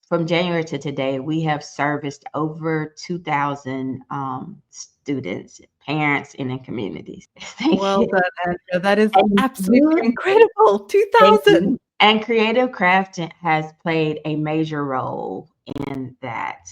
from January to today, we have serviced over 2,000 students, parents, and in communities. Thank Well you. done, Andrea. That is And absolutely incredible. thank 2,000. you. And Creative Craft has played a major role in that.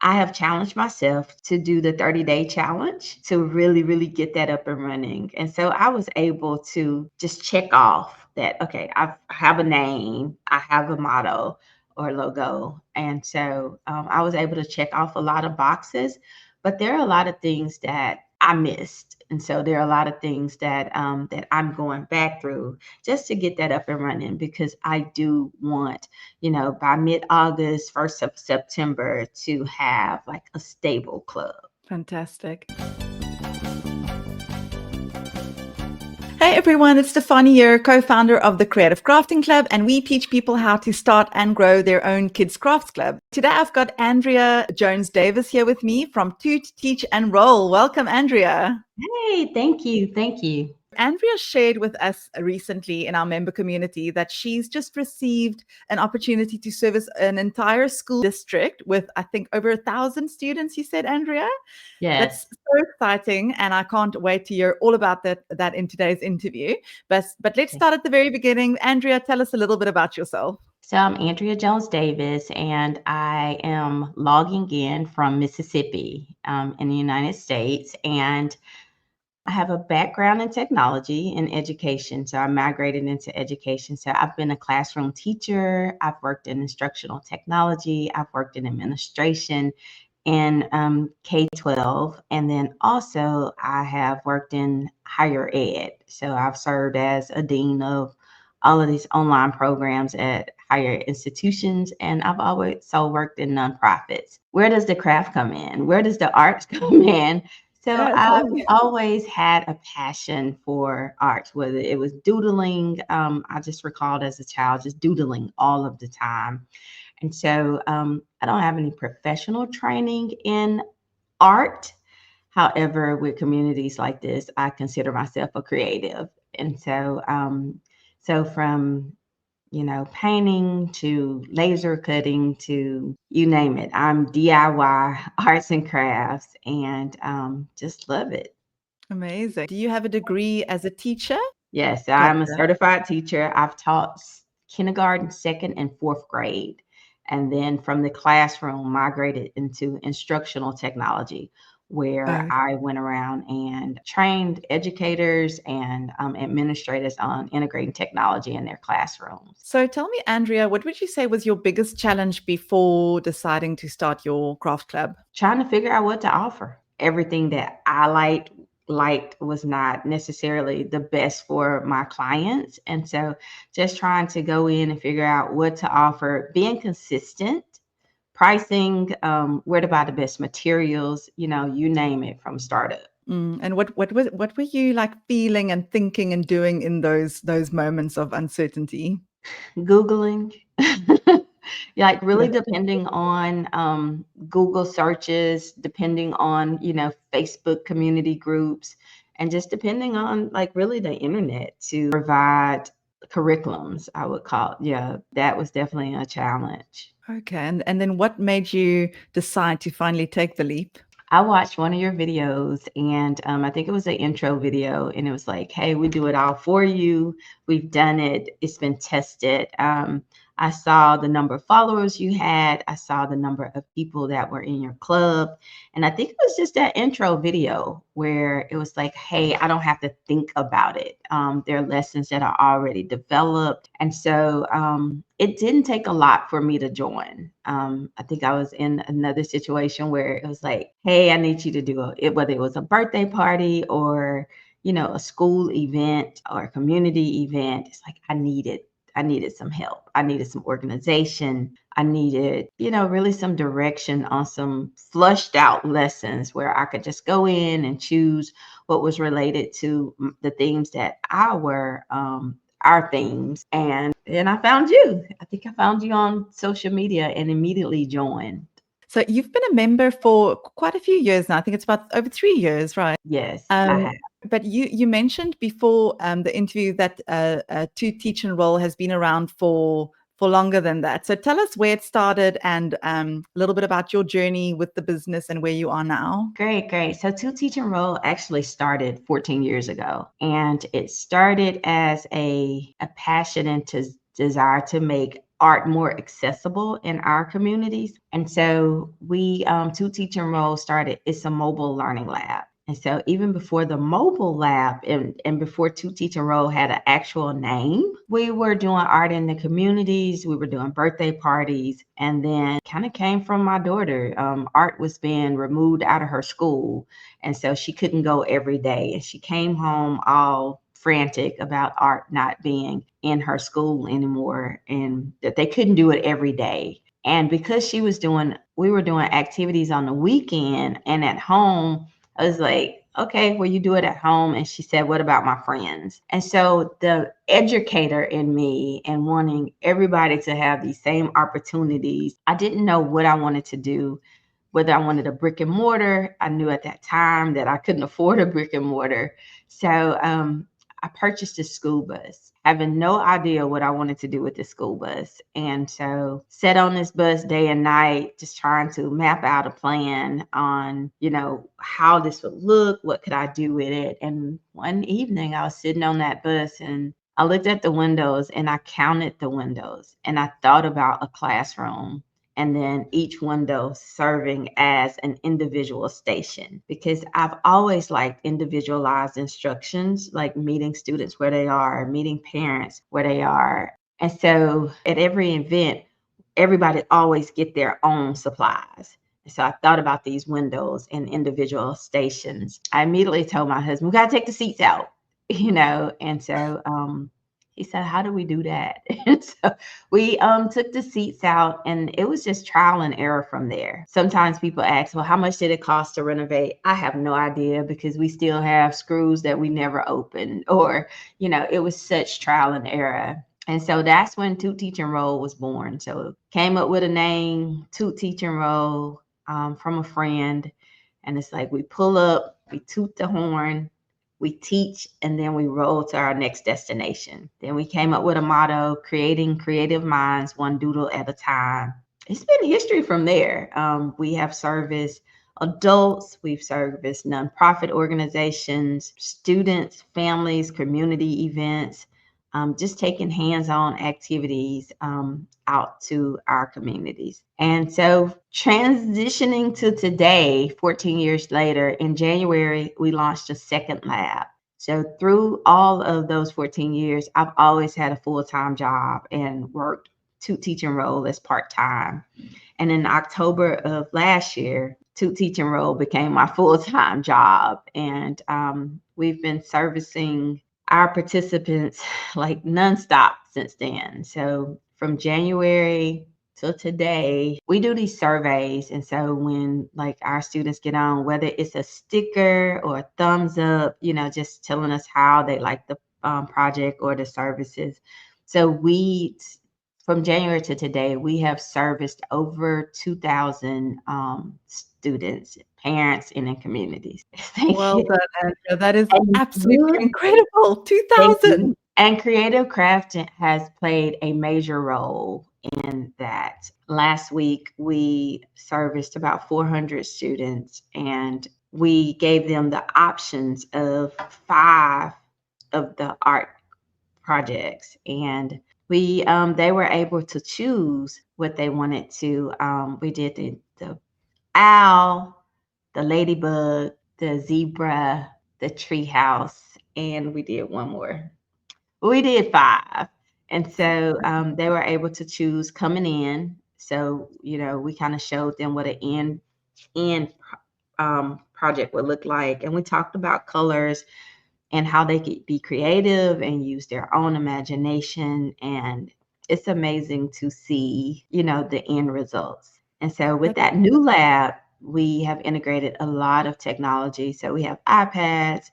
I have challenged myself to do the 30-day challenge to really, really get that up and running. And so I was able to just check off that, okay, I have a name, I have a motto or logo. And so I was able to check off a lot of boxes, but there are a lot of things that I missed. And so there are a lot of things that that I'm going back through just to get that up and running, because I do want, by mid-August, 1st of September, to have like a stable club. Fantastic. Hey everyone, it's Stefani here, co-founder of the Creative Crafting Club, and we teach people how to start and grow their own kids' crafts club. Today I've got Andrea Jones-Davis here with me from Toot, Teach and Roll. Welcome, Andrea. Hey, thank you. Thank you. Andrea shared with us recently in our member community that she's just received an opportunity to service an entire school district with, I think, over 1,000 students, you said, Andrea? That's Yes. so exciting, and I can't wait to hear all about that in today's interview. But let's start at the very beginning. Andrea, tell us a little bit about yourself. So I'm Andrea Jones Davis, and I am logging in from Mississippi in the United States. And I have a background in technology and education. So I migrated into education. So I've been a classroom teacher. I've worked in instructional technology. I've worked in administration in K-12. And then also I have worked in higher ed. So I've served as a dean of all of these online programs at higher institutions. And I've also worked in nonprofits. Where does the craft come in? Where does the arts come in? So Yeah, tell I've me. always had a passion for arts, whether it was doodling. I just recalled as a child just doodling all of the time. And so I don't have any professional training in art. However, with communities like this, I consider myself a creative. And so from painting to laser cutting to you name it. I'm DIY arts and crafts, and just love it. Amazing. Do you have a degree as a teacher? Yes, I'm a Gotcha. certified teacher. I've taught kindergarten, second, and fourth grade. And then from the classroom, migrated into instructional technology, where Oh, I went around and trained educators and administrators on integrating technology in their classrooms. so tell me, Andrea, what would you say was your biggest challenge before deciding to start your craft club? Trying to figure out what to offer. Everything that I liked was not necessarily the best for my clients. And so just trying to go in and figure out what to offer, being consistent, pricing, where to buy the best materials, you name it from startup. And what were you like feeling and thinking and doing in those moments of uncertainty? Googling, like really Yeah. depending on Google searches, depending on, Facebook community groups, and just depending on like really the internet to provide curriculums, I would call. Yeah, that was definitely a challenge. Okay. And then what made you decide to finally take the leap? I watched one of your videos, and I think it was an intro video, and it was like, hey, we do it all for you. We've done it. It's been tested. I saw the number of followers you had. I saw the number of people that were in your club. And I think it was just that intro video where it was like, hey, I don't have to think about it. There are lessons that are already developed. And so it didn't take a lot for me to join. I think I was in another situation where it was like, hey, I need you to do it, whether it was a birthday party or, a school event or a community event. It's like, I needed some help. I needed some organization. I needed, really some direction on some flushed out lessons where I could just go in and choose what was related to the themes that our themes. And I found you. I think I found you on social media and immediately joined. So you've been a member for quite a few years now. I think it's about over 3 years, right? Yes, I Um, have. but you mentioned before the interview that To Teach and Roll has been around for for longer than that. So tell us where it started and a little bit about your journey with the business and where you are now. Great, great. So Toot Teach and Roll actually started 14 years ago, and it started as a passion and desire to make art more accessible in our communities. And so we, Toot Teach and Roll started, it's a mobile learning lab. And so even before the mobile lab and before Toot Teach and Roll had an actual name, we were doing art in the communities. We were doing birthday parties. And then kind of came from my daughter. Art was being removed out of her school. And so she couldn't go every day. And she came home all frantic about art not being in her school anymore and that they couldn't do it every day. And because we were doing activities on the weekend and at home, I was like, okay, well, you do it at home. And she said, what about my friends? And so the educator in me and wanting everybody to have these same opportunities, I didn't know what I wanted to do, whether I wanted a brick and mortar. I knew at that time that I couldn't afford a brick and mortar. So I purchased a school bus, having no idea what I wanted to do with the school bus. And so sat on this bus day and night, just trying to map out a plan on, how this would look, what could I do with it. And one evening I was sitting on that bus and I looked at the windows and I counted the windows and I thought about a classroom and then each window serving as an individual station, because I've always liked individualized instructions, like meeting students where they are, meeting parents where they are. And so at every event, everybody always get their own supplies. And so I thought about these windows and individual stations. I immediately told my husband, we got to take the seats out, and so he said, how do we do that? And so we took the seats out and it was just trial and error from there. Sometimes people ask, well, how much did it cost to renovate? I have no idea because we still have screws that we never opened, or, it was such trial and error. And so that's when Toot Teach and Roll was born. So came up with a name, Toot Teach and Roll, from a friend. And it's like we pull up, we toot the horn, we teach, and then we roll to our next destination. Then we came up with a motto, creating creative minds, one doodle at a time. It's been history from there. We have serviced adults, we've serviced nonprofit organizations, students, families, community events, just taking hands-on activities out to our communities. And so transitioning to today, 14 years later, in January, we launched a second lab. So through all of those 14 years, I've always had a full-time job and worked Toot Teach and Roll as part-time. And in October of last year, Toot Teach and Roll became my full-time job. And we've been servicing our participants like nonstop since then. So from January till today, we do these surveys. And so when like our students get on, whether it's a sticker or a thumbs up, just telling us how they like the project or the services. So from January to today, we have serviced over 2,000 students, parents, and in communities. Thank Well you. done, Andrea. That is And absolutely good. incredible. Thank 2,000. you. And creative craft has played a major role in that. Last week, we serviced about 400 students, and we gave them the options of 5 of the art projects. And they were able to choose what they wanted to. We did the owl, the ladybug, the zebra, the treehouse, and we did one more. We did 5. And so they were able to choose coming in. So, we kind of showed them what an end project would look like. And we talked about colors and how they could be creative and use their own imagination. And it's amazing to see, the end results. And so with that new lab, we have integrated a lot of technology. So we have iPads,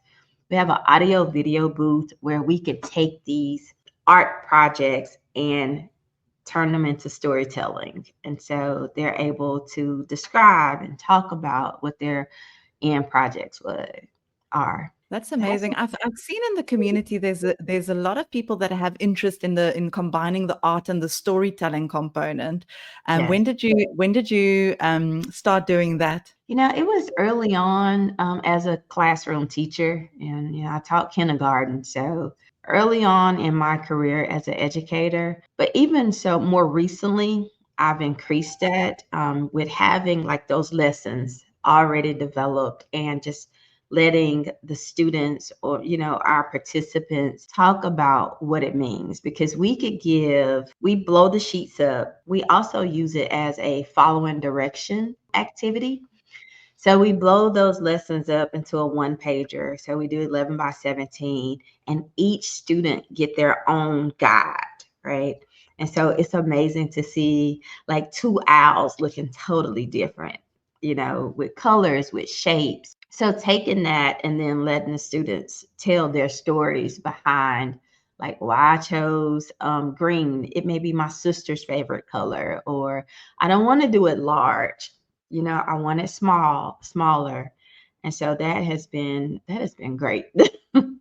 we have an audio video booth where we could take these art projects and turn them into storytelling. And so they're able to describe and talk about what their end projects are. That's That's amazing. I've seen in the community there's a lot of people that have interest in combining the art and the storytelling component. yes. When did you start doing that? It was early on as a classroom teacher, and I taught kindergarten. So early on in my career as an educator, but even so, more recently, I've increased that with having like those lessons already developed and just letting the students or our participants talk about what it means, because we blow the sheets up. We also use it as a following direction activity, so we blow those lessons up into a one pager. So we do 11 by 17, and each student get their own guide, right? And so it's amazing to see like two owls looking totally different, with colors, with shapes. So taking that and then letting the students tell their stories behind like why I chose green. It may be my sister's favorite color, or I don't want to do it large. I want it smaller. And so that has been great.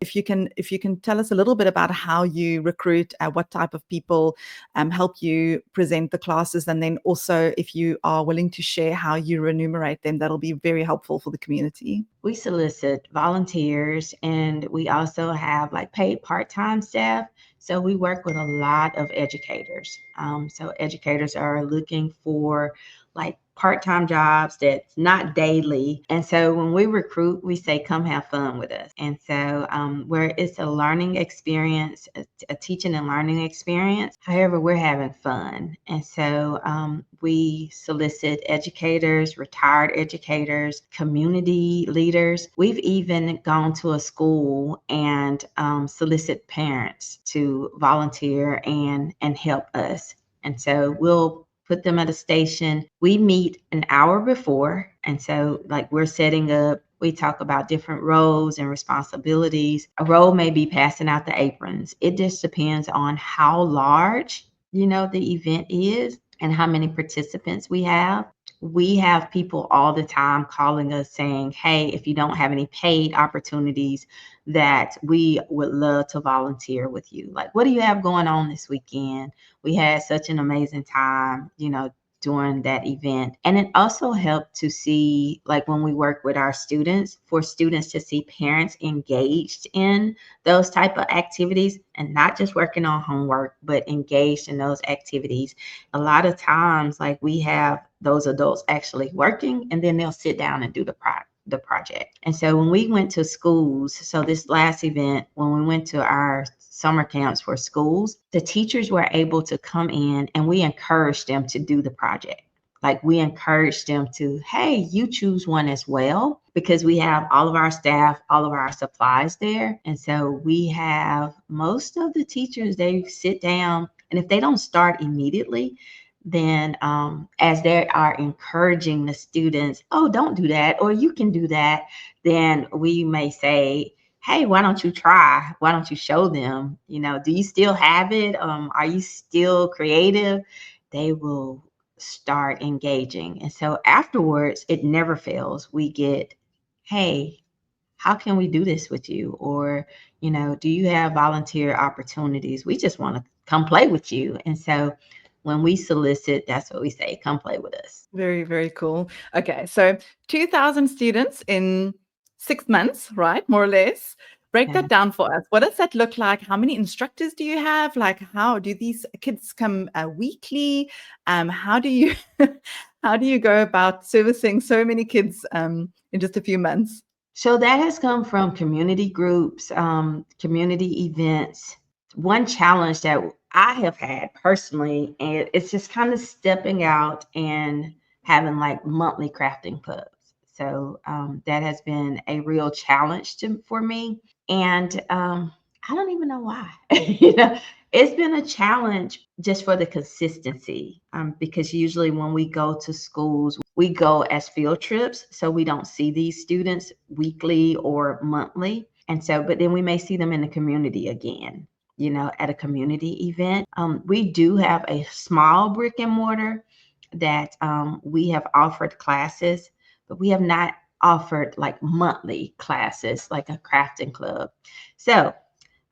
If you can tell us a little bit about how you recruit, what type of people help you present the classes, and then also if you are willing to share how you remunerate them, that'll be very helpful for the community. We solicit volunteers, and we also have like paid part-time staff. So we work with a lot of educators. So educators are looking for like part-time jobs that's not daily. And so when we recruit, we say, come have fun with us. And so where it's a learning experience, a teaching and learning experience. However, we're having fun. And so we solicit educators, retired educators, community leaders. We've even gone to a school and solicit parents to volunteer and help us. And so we'll put them at a station. We meet an hour before. And so, like, we're setting up, we talk about different roles and responsibilities. A role may be passing out the aprons. It just depends on how large, the event is and how many participants we have. We have people all the time calling us saying, hey, if you don't have any paid opportunities, that we would love to volunteer with you. Like, what do you have going on this weekend? We had such an amazing time, during that event. And it also helped to see, like when we work with our students, for students to see parents engaged in those type of activities and not just working on homework, but engaged in those activities. A lot of times, like we have those adults actually working, and then they'll sit down and do the project. And so when we went to schools, so this last event, when we went to our summer camps for schools, the teachers were able to come in and we encouraged them to do the project. Like we encouraged them to, hey, you choose one as well, because we have all of our staff, all of our supplies there. And so we have most of the teachers, they sit down, and if they don't start immediately, then as they are encouraging the students, oh, don't do that, or you can do that, then we may say, hey, why don't you try? Why don't you show them? Do you still have it? Are you still creative? They will start engaging. And so afterwards, it never fails. We get, hey, how can we do this with you? Or, do you have volunteer opportunities? We just want to come play with you. And so when we solicit, that's what we say, come play with us. Very, very cool. Okay, so 2,000 students in 6 months, right? More or less. Break Yeah. that down for us. What does that look like? How many instructors do you have? Like, how do these kids come weekly? How do you how do you go about servicing so many kids in just a few months? So that has come from community groups, community events. One challenge that I have had personally, and it's just kind of stepping out and having like monthly crafting clubs. So that has been a real challenge for me. And I don't even know why. It's been a challenge just for the consistency, because usually when we go to schools, we go as field trips. So we don't see these students weekly or monthly. And so, but then we may see them in the community again, at a community event. We do have a small brick and mortar that we have offered classes, but we have not offered like monthly classes, like a crafting club. So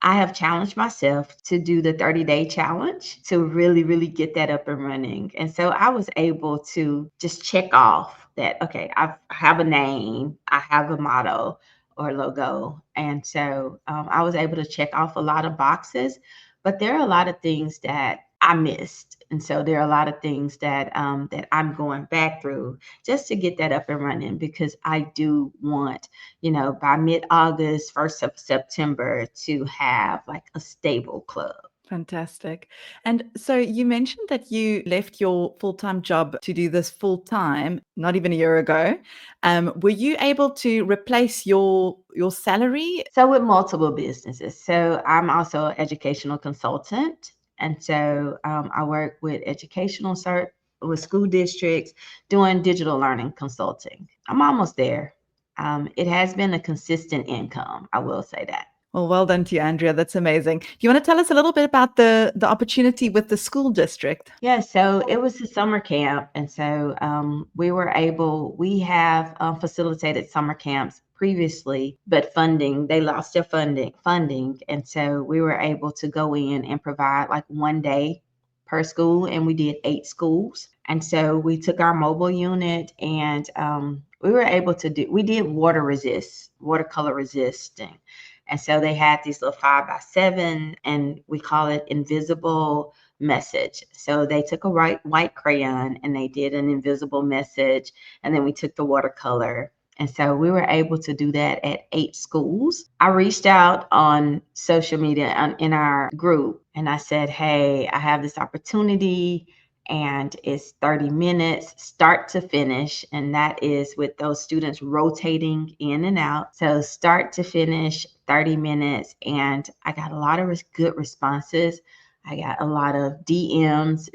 I have challenged myself to do the 30-day challenge to really, really get that up and running. And so I was able to just check off that, okay, I have a name, I have a motto or logo. And so I was able to check off a lot of boxes, but there are a lot of things that I missed. And so there are a lot of things that I'm going back through just to get that up and running, because I do want, by mid-August, 1st of September, to have like a stable club. Fantastic. And so you mentioned that you left your full-time job to do this full-time, not even a year ago. Were you able to replace your salary? So with multiple businesses. So I'm also an educational consultant. And so I work with with school districts doing digital learning consulting. I'm almost there. It has been a consistent income, I will say that. Well done to you, Andrea. That's amazing. Do you want to tell us a little bit about the opportunity with the school district? Yeah, so it was a summer camp. And so we have facilitated summer camps previously, but they lost their funding. And so we were able to go in and provide like one day per school, and we did 8 schools. And so we took our mobile unit, and we were able we did watercolor resisting. And so they had these little 5x7, and we call it invisible message. So they took a white crayon and they did an invisible message, and then we took the watercolor. And so we were able to do that at 8 schools. I reached out on social media in our group, and I said, hey, I have this opportunity, and it's 30 minutes start to finish. And that is with those students rotating in and out. So start to finish, 30 minutes. And I got a lot of good responses. I got a lot of DMs,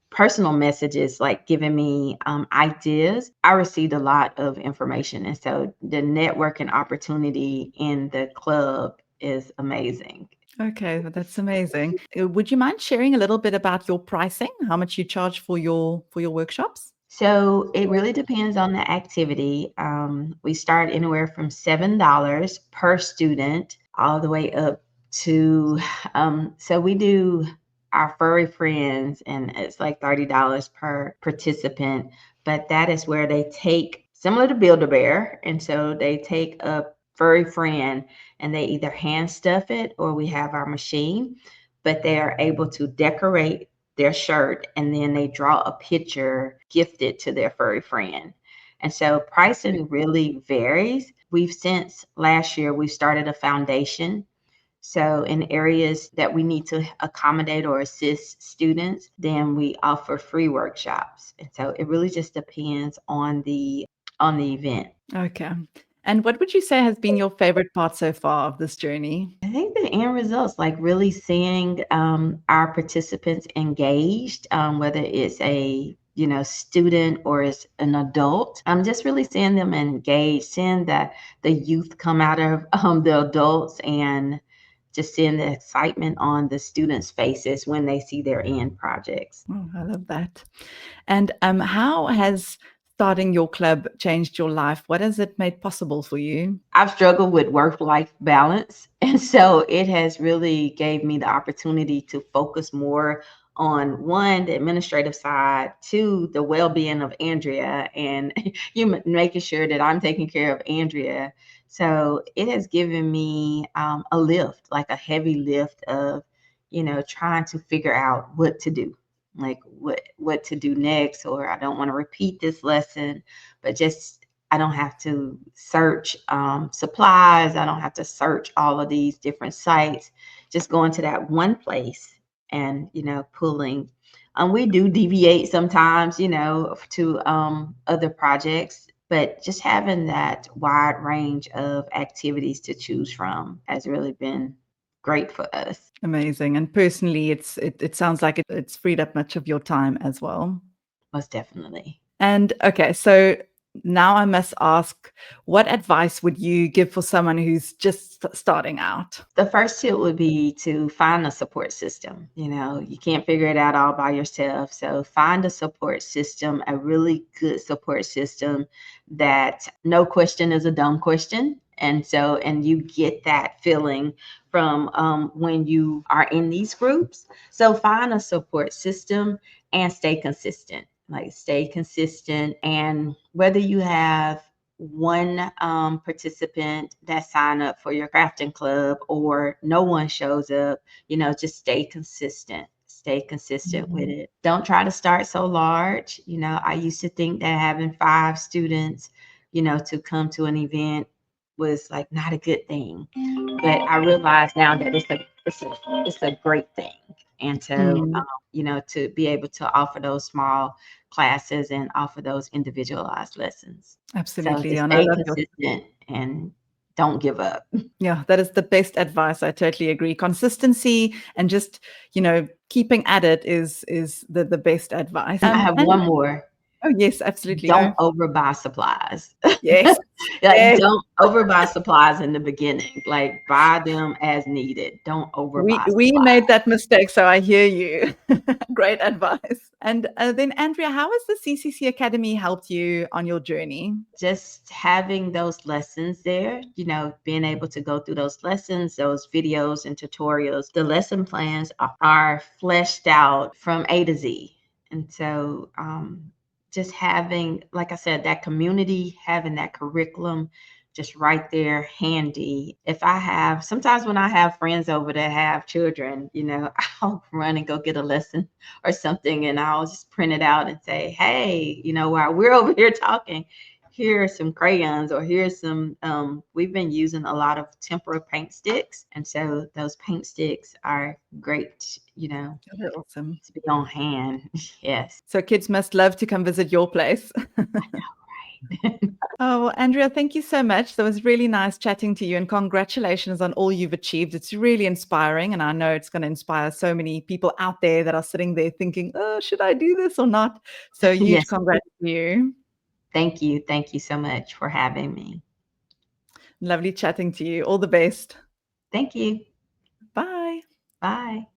personal messages, like giving me ideas. I received a lot of information. And so the networking opportunity in the club is amazing. Okay, well, that's amazing. Would you mind sharing a little bit about your pricing? How much you charge for your workshops? So it really depends on the activity. We start anywhere from $7 per student all the way up to, so we do our furry friends, and it's like $30 per participant. But that is where they take, similar to Build-A-Bear, and so they take a furry friend and they either hand stuff it, or we have our machine, but they are able to decorate their shirt, and then they draw a picture gifted to their furry friend. And so pricing really varies. Since last year, we started a foundation. So in areas that we need to accommodate or assist students, then we offer free workshops. And so it really just depends on the event. Okay. And what would you say has been your favorite part so far of this journey? I think the end results, like really seeing our participants engaged, whether it's a student or it's an adult. I'm just really seeing them engaged, seeing that the youth come out of the adults, and just seeing the excitement on the students' faces when they see their end projects. Oh, I love that. And how has starting your club changed your life? What has it made possible for you? I've struggled with work-life balance, and so it has really gave me the opportunity to focus more on, one, the administrative side, two, the well-being of Andrea, and making sure that I'm taking care of Andrea. So it has given me a lift, like a heavy lift of, trying to figure out what to do, like what to do next, or I don't want to repeat this lesson, but just I don't have to search supplies. I don't have to search all of these different sites. Just going to that one place and, pulling. We do deviate sometimes, to other projects, but just having that wide range of activities to choose from has really been great for us. Amazing. And personally, it sounds like it's freed up much of your time as well. Most definitely. And okay, so now I must ask, what advice would you give for someone who's just starting out? The first tip would be to find a support system. You know, you can't figure it out all by yourself. So find a support system, a really good support system that no question is a dumb question. And you get that feeling from when you are in these groups. So find a support system and stay consistent. Like stay consistent. And whether you have one participant that sign up for your crafting club or no one shows up, just stay consistent with Mhm. it. Don't try to start so large. I used to think that having 5 students, to come to an event was like not a good thing, but I realize now that it's a great thing. And so Mm, to be able to offer those small classes and offer those individualized lessons. So absolutely. just And I stay love your consistent and don't give up. Yeah, that is the best advice. I totally agree. Consistency and just, keeping at it is the best advice. I have And one more. oh yes, absolutely. Don't Go. overbuy supplies. Yes. Like Yes. don't overbuy supplies in the beginning. Like buy them as needed. Don't We overbuy we supplies. made that mistake, so I hear you. Great advice. And then Andrea, how has the CCC Academy helped you on your journey? Just having those lessons there, being able to go through those lessons, those videos and tutorials, the lesson plans are fleshed out from A to Z. And so, just having, like I said, that community, having that curriculum just right there handy. Sometimes when I have friends over that have children, I'll run and go get a lesson or something and I'll just print it out and say, hey, while we're over here talking, here are some crayons or here's some we've been using a lot of tempera paint sticks, and so those paint sticks are great, Oh, they're awesome. to be on hand. Yes. So kids must love to come visit your place. I know, right? Oh, well, Andrea, thank you so much. That was really nice chatting to you, and congratulations on all you've achieved. It's really inspiring, and I know it's going to inspire so many people out there that are sitting there thinking, oh, should I do this or not? So huge Yes. congrats to you. Thank you so much for having me. Lovely chatting to you. All the best. Thank you. Bye. Bye.